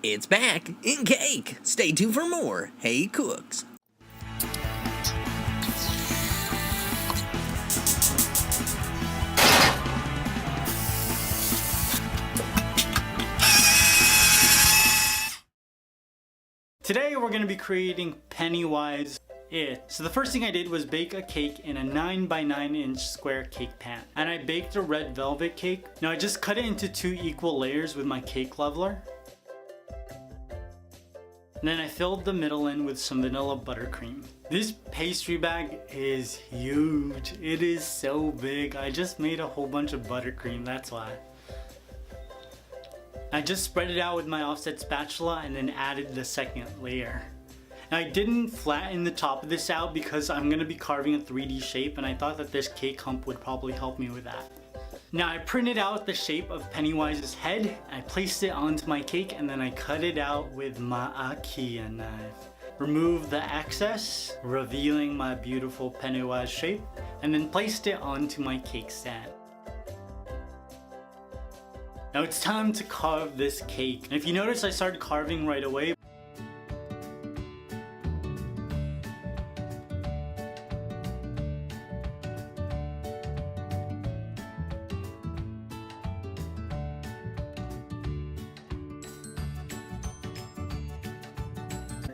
It's back in cake. Stay tuned for more Hey Cooks. Today we're going to be creating Pennywise. So the first thing I did was bake a cake in a 9 by 9 inch square cake pan. And I baked a red velvet cake. Now I just cut it into 2 equal layers with my cake leveler. And then I filled the middle in with some vanilla buttercream. This pastry bag is huge. It is so big. I just made a whole bunch of buttercream, that's why. I just spread it out with my offset spatula and then added the second layer. Now I didn't flatten the top of this out because I'm going to be carving a 3D shape, and I thought that this cake hump would probably help me with that. Now I printed out the shape of Pennywise's head, I placed it onto my cake, and then I cut it out with my IKEA knife. Removed the excess, revealing my beautiful Pennywise shape, and then placed it onto my cake stand. Now it's time to carve this cake. And if you notice, I started carving right away.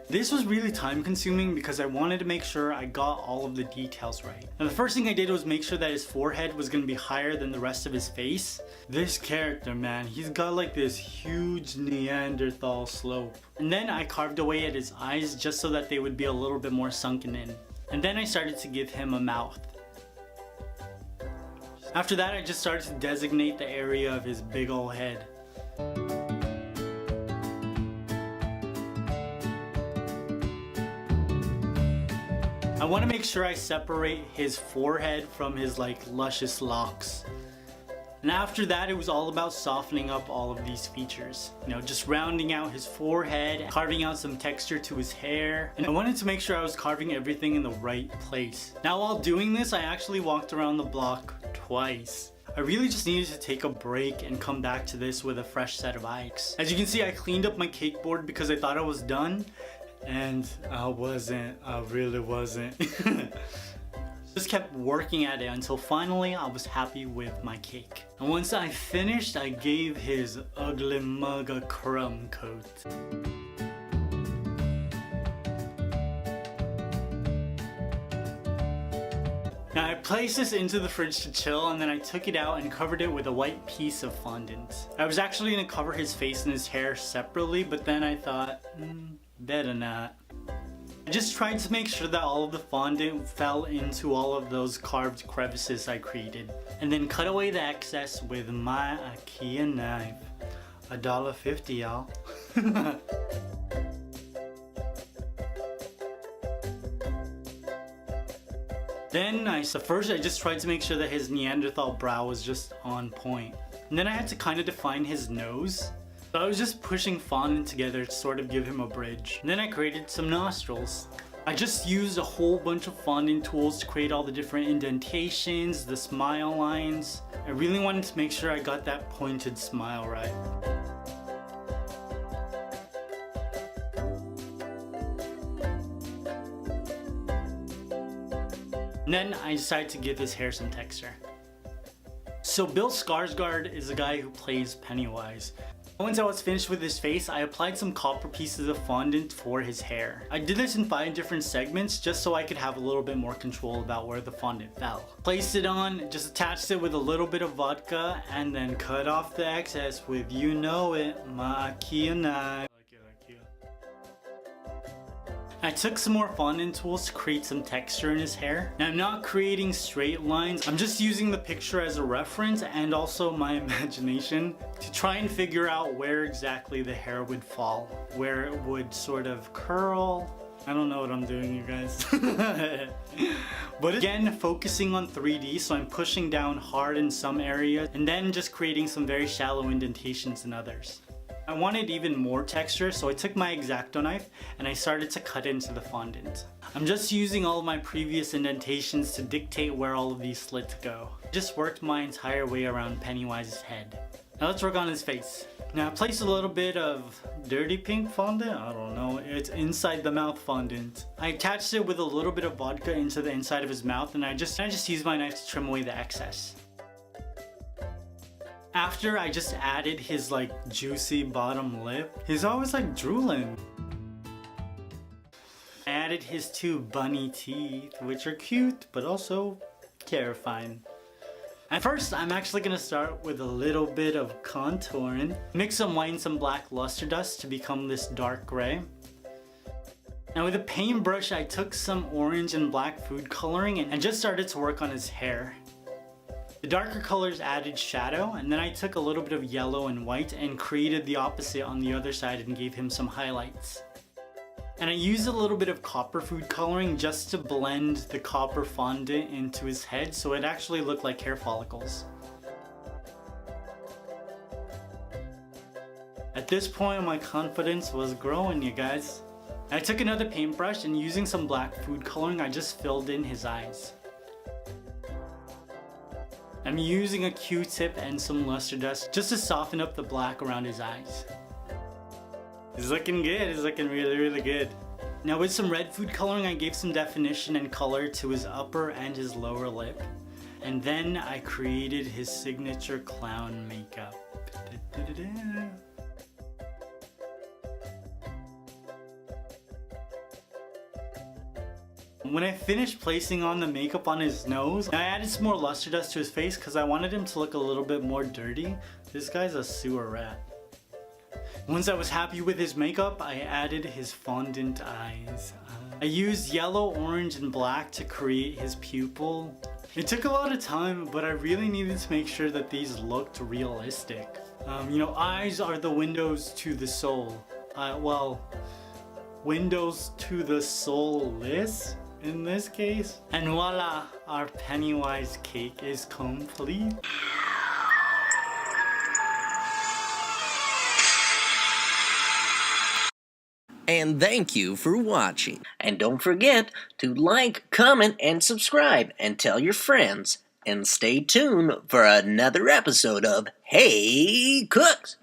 This was really time consuming because I wanted to make sure I got all of the details right. Now the first thing I did was make sure that his forehead was going to be higher than the rest of his face. This character, man, he's got like this huge Neanderthal slope. And then I carved away at his eyes just so that they would be a little bit more sunken in. And then I started to give him a mouth. After that, I just started to designate the area of his big ol' head. I want to make sure I separate his forehead from his like luscious locks. And after that, it was all about softening up all of these features. You know, just rounding out his forehead, carving out some texture to his hair. And I wanted to make sure I was carving everything in the right place. Now while doing this, I actually walked around the block twice. I really just needed to take a break and come back to this with a fresh set of eyes. As you can see, I cleaned up my cake board because I thought I was done. And I wasn't, I really wasn't. Just kept working at it until finally I was happy with my cake. And once I finished, I gave his ugly mug a crumb coat. Now I placed this into the fridge to chill, and then I took it out and covered it with a white piece of fondant. I was actually going to cover his face and his hair separately, but then I thought, better not. I just tried to make sure that all of the fondant fell into all of those carved crevices I created. And then cut away the excess with my IKEA knife. $1.50, y'all. Then first I just tried to make sure that his Neanderthal brow was just on point. And then I had to kind of define his nose. So I was just pushing fondant together to sort of give him a bridge. And then I created some nostrils. I just used a whole bunch of fondant tools to create all the different indentations, the smile lines. I really wanted to make sure I got that pointed smile right. And then I decided to give his hair some texture. So Bill Skarsgård is the guy who plays Pennywise. Once I was finished with his face, I applied some copper pieces of fondant for his hair. I did this in 5 different segments just so I could have a little bit more control about where the fondant fell. Placed it on, just attached it with a little bit of vodka, and then cut off the excess with, you know it, my IKEA knife. I took some more fondant tools to create some texture in his hair. Now I'm not creating straight lines, I'm just using the picture as a reference and also my imagination to try and figure out where exactly the hair would fall, where it would sort of curl. I don't know what I'm doing, you guys. But again, focusing on 3D, so I'm pushing down hard in some areas and then just creating some very shallow indentations in others. I wanted even more texture, so I took my X-Acto knife and I started to cut into the fondant. I'm just using all of my previous indentations to dictate where all of these slits go. I just worked my entire way around Pennywise's head. Now let's work on his face. Now I place a little bit of dirty pink fondant. I don't know, it's inside the mouth fondant. I attached it with a little bit of vodka into the inside of his mouth, and I just used my knife to trim away the excess. After I just added his like juicy bottom lip, he's always like drooling. I added his 2 bunny teeth, which are cute but also terrifying. At first, I'm actually gonna start with a little bit of contouring. Mix some white and some black luster dust to become this dark gray. Now with a paintbrush, I took some orange and black food coloring and just started to work on his hair. The darker colors added shadow, and then I took a little bit of yellow and white and created the opposite on the other side and gave him some highlights. And I used a little bit of copper food coloring just to blend the copper fondant into his head so it actually looked like hair follicles. At this point, my confidence was growing, you guys. I took another paintbrush and using some black food coloring, I just filled in his eyes. I'm using a Q-tip and some luster dust just to soften up the black around his eyes. He's looking good, he's looking really good. Now with some red food coloring, I gave some definition and color to his upper and his lower lip. And then I created his signature clown makeup. When I finished placing on the makeup on his nose, I added some more luster dust to his face because I wanted him to look a little bit more dirty. This guy's a sewer rat. Once I was happy with his makeup, I added his fondant eyes. I used yellow, orange, and black to create his pupil. It took a lot of time, but I really needed to make sure that these looked realistic. You know, eyes are the windows to the soul. Well, windows to the soulless in this case. And voila, our Pennywise cake is complete. And thank you for watching. And don't forget to like, comment, and subscribe, and tell your friends. And stay tuned for another episode of Hey Cooks!